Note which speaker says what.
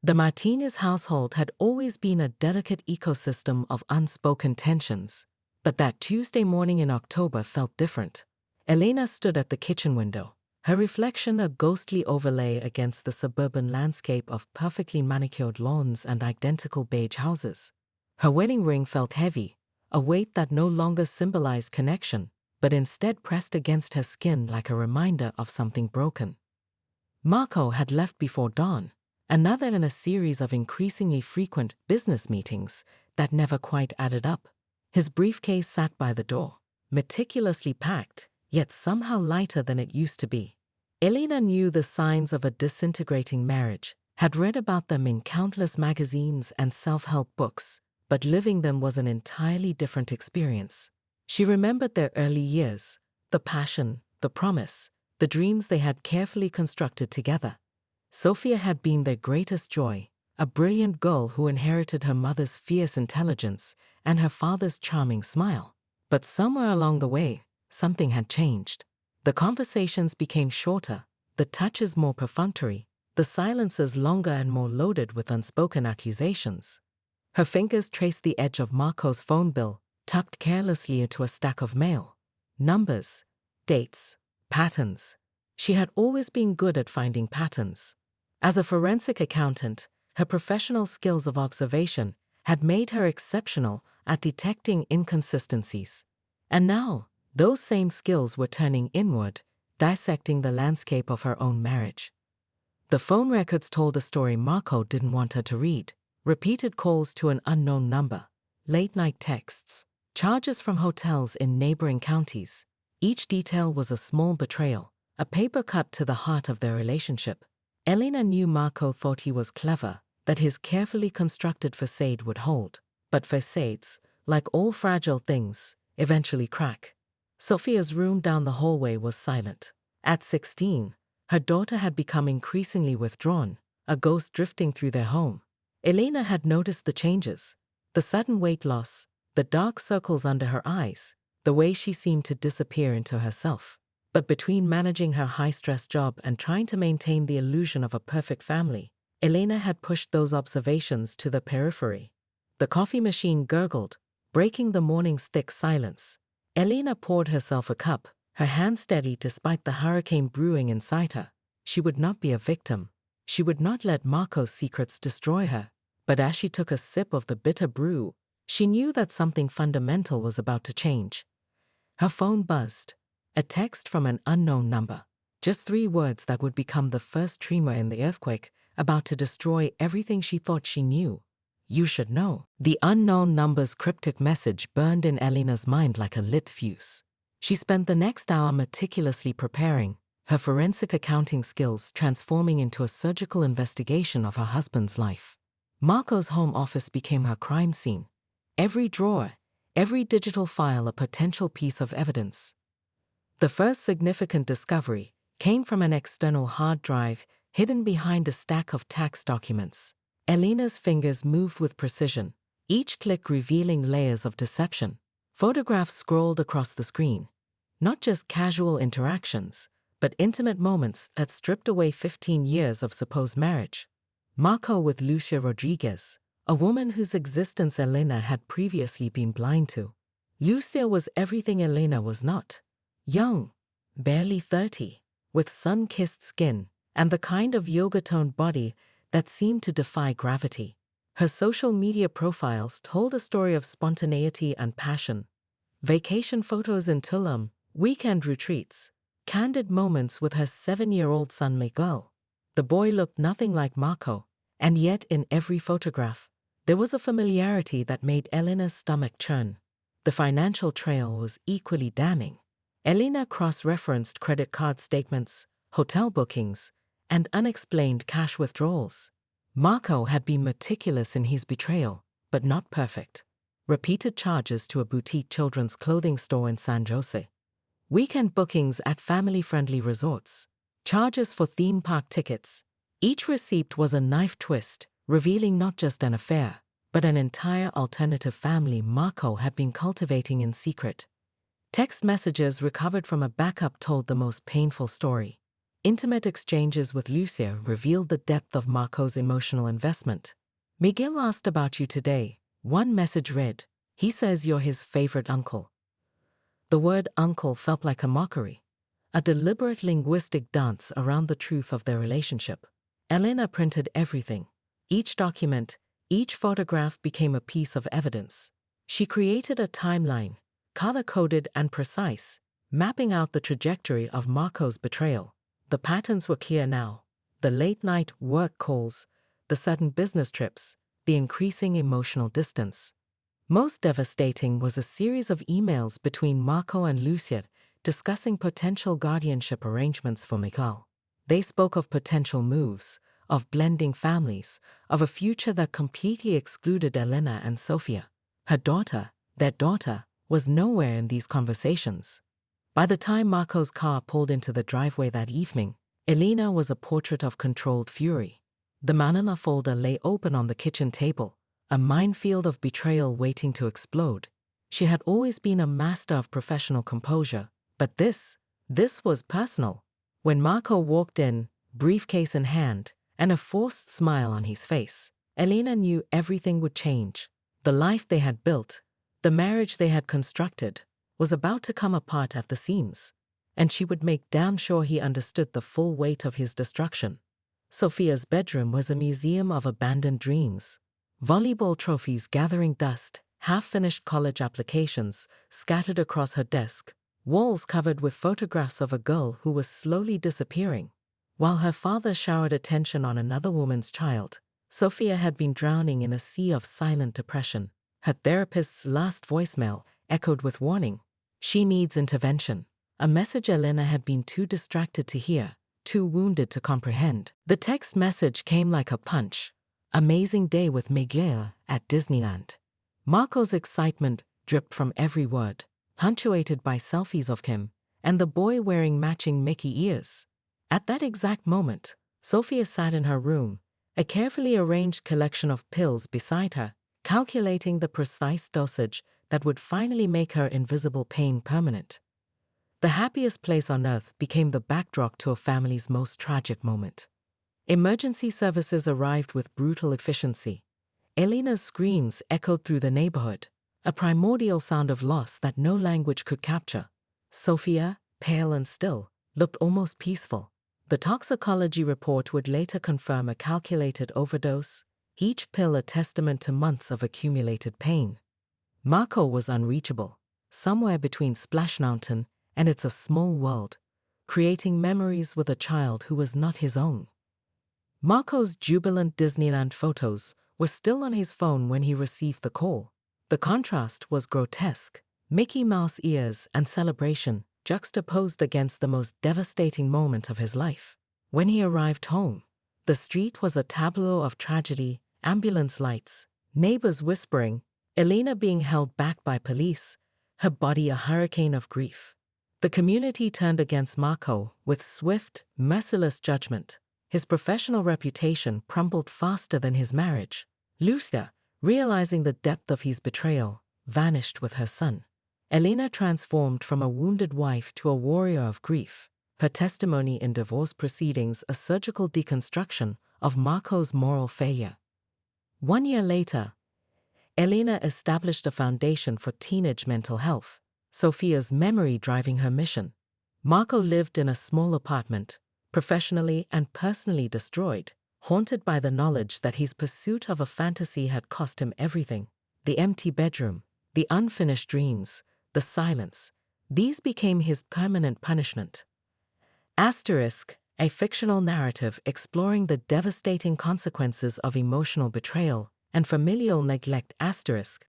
Speaker 1: The Martinez household had always been a delicate ecosystem of unspoken tensions, but that Tuesday morning in October felt different. Elena stood at the kitchen window, her reflection a ghostly overlay against the suburban landscape of perfectly manicured lawns and identical beige houses. Her wedding ring felt heavy, a weight that no longer symbolized connection, but instead pressed against her skin like a reminder of something broken. Marco had left before dawn, another in a series of increasingly frequent business meetings that never quite added up. His briefcase sat by the door, meticulously packed, yet somehow lighter than it used to be. Elena knew the signs of a disintegrating marriage, had read about them in countless magazines and self-help books, but living them was an entirely different experience. She remembered their early years, the passion, the promise, the dreams they had carefully constructed together. Sophia had been their greatest joy, a brilliant girl who inherited her mother's fierce intelligence and her father's charming smile. But somewhere along the way, something had changed. The conversations became shorter, the touches more perfunctory, the silences longer and more loaded with unspoken accusations. Her fingers traced the edge of Marco's phone bill, tucked carelessly into a stack of mail. Numbers, dates, patterns. She had always been good at finding patterns. As a forensic accountant, her professional skills of observation had made her exceptional at detecting inconsistencies. And now, those same skills were turning inward, dissecting the landscape of her own marriage. The phone records told a story Marco didn't want her to read. Repeated calls to an unknown number, late-night texts, charges from hotels in neighboring counties. Each detail was a small betrayal, a paper cut to the heart of their relationship. Elena knew Marco thought he was clever, that his carefully constructed facade would hold. But facades, like all fragile things, eventually crack. Sophia's room down the hallway was silent. At 16, her daughter had become increasingly withdrawn, a ghost drifting through their home. Elena had noticed the changes, the sudden weight loss, the dark circles under her eyes, the way she seemed to disappear into herself. But between managing her high-stress job and trying to maintain the illusion of a perfect family, Elena had pushed those observations to the periphery. The coffee machine gurgled, breaking the morning's thick silence. Elena poured herself a cup, her hand steady despite the hurricane brewing inside her. She would not be a victim. She would not let Marco's secrets destroy her. But as she took a sip of the bitter brew, she knew that something fundamental was about to change. Her phone buzzed. A text from an unknown number. Just 3 words that would become the first tremor in the earthquake, about to destroy everything she thought she knew. You should know. The unknown number's cryptic message burned in Elena's mind like a lit fuse. She spent the next hour meticulously preparing, her forensic accounting skills transforming into a surgical investigation of her husband's life. Marco's home office became her crime scene. Every drawer, every digital file a potential piece of evidence. The first significant discovery came from an external hard drive hidden behind a stack of tax documents. Elena's fingers moved with precision, each click revealing layers of deception. Photographs scrolled across the screen. Not just casual interactions, but intimate moments that stripped away 15 years of supposed marriage. Marco with Lucia Rodriguez, a woman whose existence Elena had previously been blind to. Lucia was everything Elena was not. Young, barely 30, with sun-kissed skin and the kind of yoga-toned body that seemed to defy gravity. Her social media profiles told a story of spontaneity and passion. Vacation photos in Tulum, weekend retreats, candid moments with her 7-year-old son Miguel. The boy looked nothing like Marco, and yet in every photograph, there was a familiarity that made Elena's stomach churn. The financial trail was equally damning. Elena cross-referenced credit card statements, hotel bookings, and unexplained cash withdrawals. Marco had been meticulous in his betrayal, but not perfect. Repeated charges to a boutique children's clothing store in San Jose. Weekend bookings at family-friendly resorts. Charges for theme park tickets. Each receipt was a knife twist, revealing not just an affair, but an entire alternative family Marco had been cultivating in secret. Text messages recovered from a backup told the most painful story. Intimate exchanges with Lucia revealed the depth of Marco's emotional investment. "Miguel asked about you today," one message read. "He says you're his favorite uncle." The word uncle felt like a mockery, a deliberate linguistic dance around the truth of their relationship. Elena printed everything. Each document, each photograph became a piece of evidence. She created a timeline, color-coded and precise, mapping out the trajectory of Marco's betrayal. The patterns were clear now. The late-night work calls, the sudden business trips, the increasing emotional distance. Most devastating was a series of emails between Marco and Lucia discussing potential guardianship arrangements for Miguel. They spoke of potential moves, of blending families, of a future that completely excluded Elena and Sofia. Her daughter, their daughter, was nowhere in these conversations. By the time Marco's car pulled into the driveway that evening, Elena was a portrait of controlled fury. The manila folder lay open on the kitchen table, a minefield of betrayal waiting to explode. She had always been a master of professional composure, but this was personal. When Marco walked in, briefcase in hand, and a forced smile on his face, Elena knew everything would change. The life they had built, the marriage they had constructed, was about to come apart at the seams, and she would make damn sure he understood the full weight of his destruction. Sofia's bedroom was a museum of abandoned dreams. Volleyball trophies gathering dust, half-finished college applications scattered across her desk, walls covered with photographs of a girl who was slowly disappearing. While her father showered attention on another woman's child, Sofia had been drowning in a sea of silent depression. Her therapist's last voicemail echoed with warning. She needs intervention. A message Elena had been too distracted to hear, too wounded to comprehend. The text message came like a punch. Amazing day with Miguel at Disneyland. Marco's excitement dripped from every word, punctuated by selfies of him and the boy wearing matching Mickey ears. At that exact moment, Sofia sat in her room, a carefully arranged collection of pills beside her, calculating the precise dosage that would finally make her invisible pain permanent. The happiest place on earth became the backdrop to a family's most tragic moment. Emergency services arrived with brutal efficiency. Elena's screams echoed through the neighborhood, a primordial sound of loss that no language could capture. Sofia, pale and still, looked almost peaceful. The toxicology report would later confirm a calculated overdose, each pill a testament to months of accumulated pain. Marco was unreachable, somewhere between Splash Mountain and It's a Small World, creating memories with a child who was not his own. Marco's jubilant Disneyland photos were still on his phone when he received the call. The contrast was grotesque. Mickey Mouse ears and celebration juxtaposed against the most devastating moment of his life. When he arrived home, the street was a tableau of tragedy, ambulance lights, neighbors whispering, Elena being held back by police, her body a hurricane of grief. The community turned against Marco with swift, merciless judgment. His professional reputation crumbled faster than his marriage. Lucia, realizing the depth of his betrayal, vanished with her son. Elena transformed from a wounded wife to a warrior of grief, her testimony in divorce proceedings a surgical deconstruction of Marco's moral failure. 1 year later, Elena established a foundation for teenage mental health, Sofia's memory driving her mission. Marco lived in a small apartment, professionally and personally destroyed, haunted by the knowledge that his pursuit of a fantasy had cost him everything. The empty bedroom, the unfinished dreams, the silence, these became his permanent punishment. Asterisk, a fictional narrative exploring the devastating consequences of emotional betrayal and familial neglect. Asterisk,